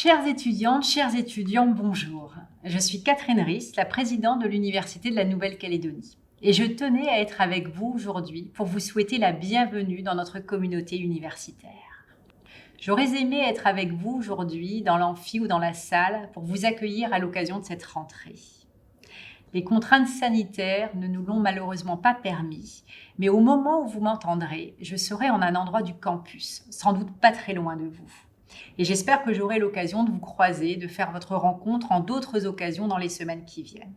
Chères étudiantes, chers étudiants, bonjour. Je suis Catherine Ries, la présidente de l'Université de la Nouvelle-Calédonie. Et je tenais à être avec vous aujourd'hui pour vous souhaiter la bienvenue dans notre communauté universitaire. J'aurais aimé être avec vous aujourd'hui dans l'amphi ou dans la salle pour vous accueillir à l'occasion de cette rentrée. Les contraintes sanitaires ne nous l'ont malheureusement pas permis, mais au moment où vous m'entendrez, je serai en un endroit du campus, sans doute pas très loin de vous. Et j'espère que j'aurai l'occasion de vous croiser, de faire votre rencontre en d'autres occasions dans les semaines qui viennent.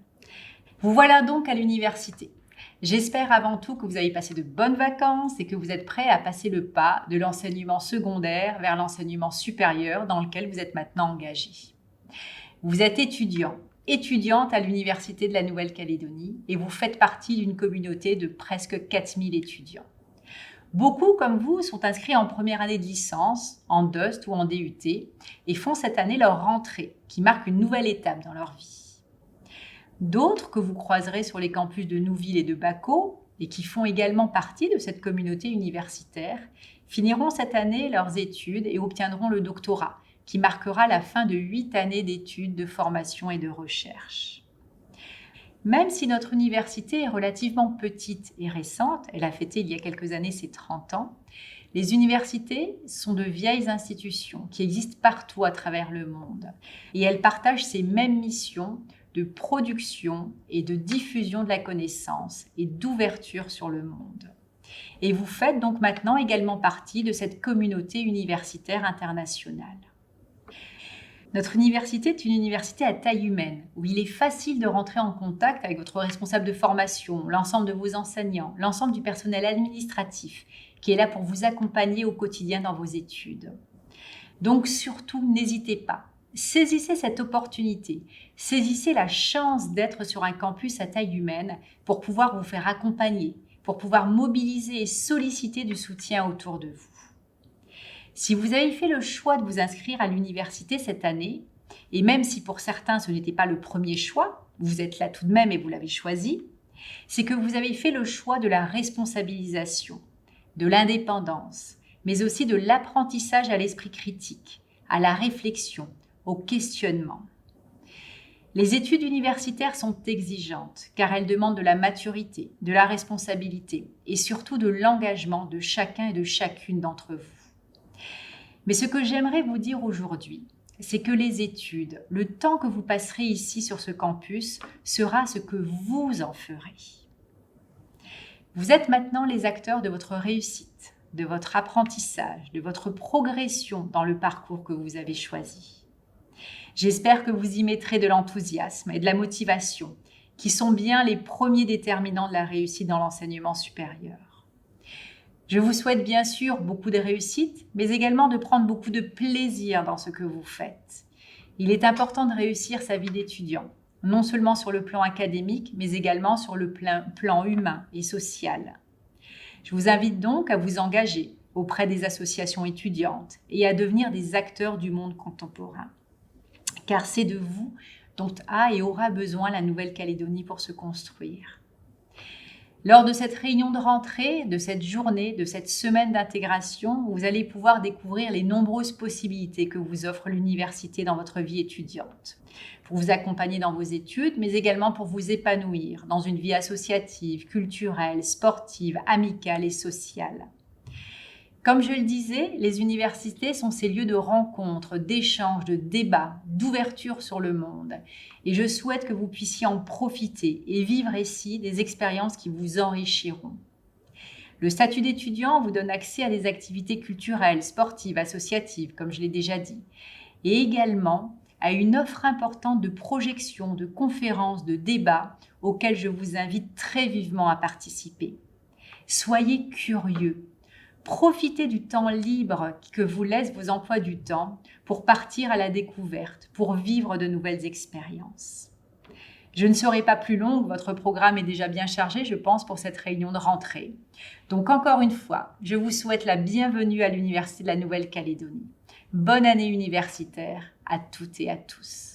Vous voilà donc à l'université. J'espère avant tout que vous avez passé de bonnes vacances et que vous êtes prêts à passer le pas de l'enseignement secondaire vers l'enseignement supérieur dans lequel vous êtes maintenant engagé. Vous êtes étudiante à l'Université de la Nouvelle-Calédonie et vous faites partie d'une communauté de presque 4000 étudiants. Beaucoup, comme vous, sont inscrits en première année de licence, en DUST ou en DUT et font cette année leur rentrée, qui marque une nouvelle étape dans leur vie. D'autres que vous croiserez sur les campus de Nouville et de Baco, et qui font également partie de cette communauté universitaire, finiront cette année leurs études et obtiendront le doctorat, qui marquera la fin de 8 années d'études, de formation et de recherche. Même si notre université est relativement petite et récente, elle a fêté il y a quelques années ses 30 ans, les universités sont de vieilles institutions qui existent partout à travers le monde. Et elles partagent ces mêmes missions de production et de diffusion de la connaissance et d'ouverture sur le monde. Et vous faites donc maintenant également partie de cette communauté universitaire internationale. Notre université est une université à taille humaine, où il est facile de rentrer en contact avec votre responsable de formation, l'ensemble de vos enseignants, l'ensemble du personnel administratif, qui est là pour vous accompagner au quotidien dans vos études. Donc surtout, n'hésitez pas. Saisissez cette opportunité, saisissez la chance d'être sur un campus à taille humaine pour pouvoir vous faire accompagner, pour pouvoir mobiliser et solliciter du soutien autour de vous. Si vous avez fait le choix de vous inscrire à l'université cette année, et même si pour certains ce n'était pas le premier choix, vous êtes là tout de même et vous l'avez choisi, c'est que vous avez fait le choix de la responsabilisation, de l'indépendance, mais aussi de l'apprentissage à l'esprit critique, à la réflexion, au questionnement. Les études universitaires sont exigeantes car elles demandent de la maturité, de la responsabilité et surtout de l'engagement de chacun et de chacune d'entre vous. Mais ce que j'aimerais vous dire aujourd'hui, c'est que les études, le temps que vous passerez ici sur ce campus, sera ce que vous en ferez. Vous êtes maintenant les acteurs de votre réussite, de votre apprentissage, de votre progression dans le parcours que vous avez choisi. J'espère que vous y mettrez de l'enthousiasme et de la motivation, qui sont bien les premiers déterminants de la réussite dans l'enseignement supérieur. Je vous souhaite bien sûr beaucoup de réussite, mais également de prendre beaucoup de plaisir dans ce que vous faites. Il est important de réussir sa vie d'étudiant, non seulement sur le plan académique, mais également sur le plan humain et social. Je vous invite donc à vous engager auprès des associations étudiantes et à devenir des acteurs du monde contemporain. Car c'est de vous dont a et aura besoin la Nouvelle-Calédonie pour se construire. Lors de cette réunion de rentrée, de cette journée, de cette semaine d'intégration, vous allez pouvoir découvrir les nombreuses possibilités que vous offre l'université dans votre vie étudiante, pour vous accompagner dans vos études, mais également pour vous épanouir dans une vie associative, culturelle, sportive, amicale et sociale. Comme je le disais, les universités sont ces lieux de rencontres, d'échanges, de débats, d'ouverture sur le monde. Et je souhaite que vous puissiez en profiter et vivre ici des expériences qui vous enrichiront. Le statut d'étudiant vous donne accès à des activités culturelles, sportives, associatives, comme je l'ai déjà dit, et également à une offre importante de projections, de conférences, de débats auxquels je vous invite très vivement à participer. Soyez curieux. Profitez du temps libre que vous laissent vos emplois du temps pour partir à la découverte, pour vivre de nouvelles expériences. Je ne serai pas plus longue, votre programme est déjà bien chargé, je pense, pour cette réunion de rentrée. Donc encore une fois, je vous souhaite la bienvenue à l'Université de la Nouvelle-Calédonie. Bonne année universitaire à toutes et à tous.